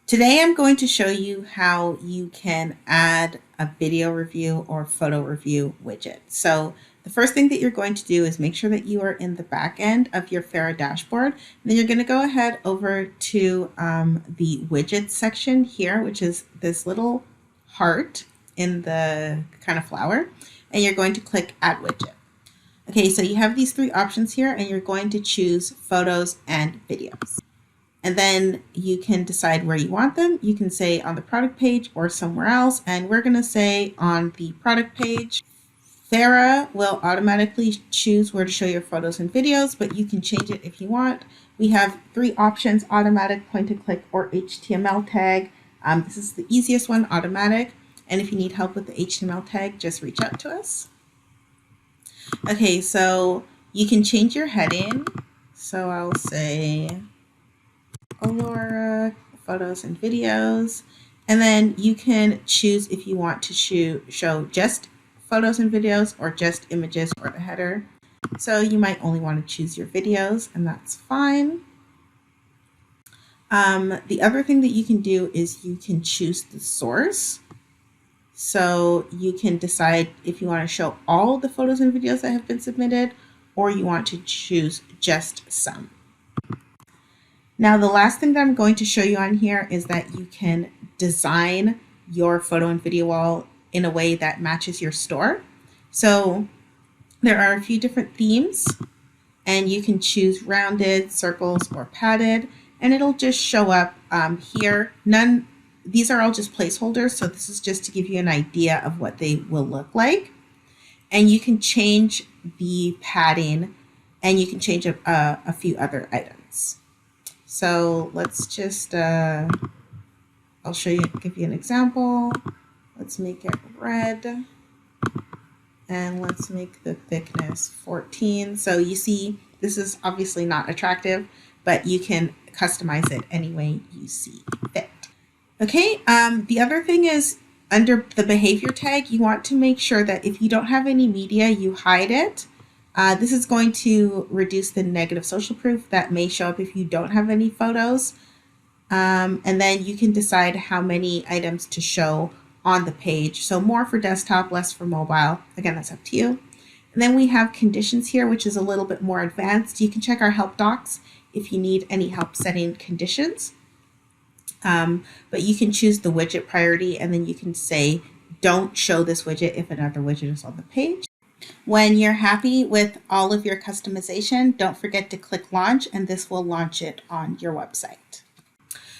Today I'm going to show you how you can add a video review or photo review widget. So the first thing that you're going to do is make sure that you are in the back end of your Fera dashboard. And then you're going to go ahead over to the widgets section here, which is this little heart in the kind of flower. And you're going to click Add Widget. Okay, so you have these three options here and you're going to choose photos and videos. And then you can decide where you want them. You can say on the product page or somewhere else. And we're going to say on the product page. Fera will automatically choose where to show your photos and videos, but you can change it if you want. We have three options: automatic, point and click, or HTML tag. This is the easiest one, automatic. And if you need help with the HTML tag, just reach out to us. Okay, so you can change your heading. So I'll say Aurora photos and videos, and then you can choose if you want to show just photos and videos or just images or the header. So you might only want to choose your videos, and that's fine. The other thing that you can do is you can choose the source. So you can decide if you want to show all the photos and videos that have been submitted, or you want to choose just some. Now, the last thing that I'm going to show you on here is that you can design your photo and video wall in a way that matches your store. So there are a few different themes, and you can choose rounded, circles, or padded, and it'll just show up here. These are all just placeholders, so this is just to give you an idea of what they will look like. And you can change the padding, and you can change a few other items. So let's just, I'll show you, give you an example. Let's make it red, and let's make the thickness 14. So you see, this is obviously not attractive, but you can customize it any way you see fit. Okay, the other thing is under the behavior tag, you want to make sure that if you don't have any media, you hide it. This is going to reduce the negative social proof that may show up if you don't have any photos. And then you can decide how many items to show on the page. So more for desktop, less for mobile. Again, that's up to you. And then we have conditions here, which is a little bit more advanced. You can check our help docs if you need any help setting conditions. But you can choose the widget priority, and then you can say, don't show this widget if another widget is on the page. When you're happy with all of your customization, don't forget to click launch, and this will launch it on your website.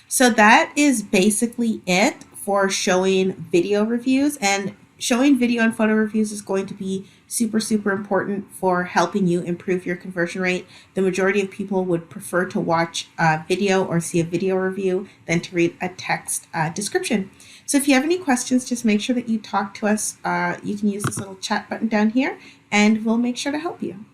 So that is basically it for showing video reviews, and showing video and photo reviews is going to be super, super important for helping you improve your conversion rate. The majority of people would prefer to watch a video or see a video review than to read a text description. So if you have any questions, just make sure that you talk to us. You can use this little chat button down here, and we'll make sure to help you.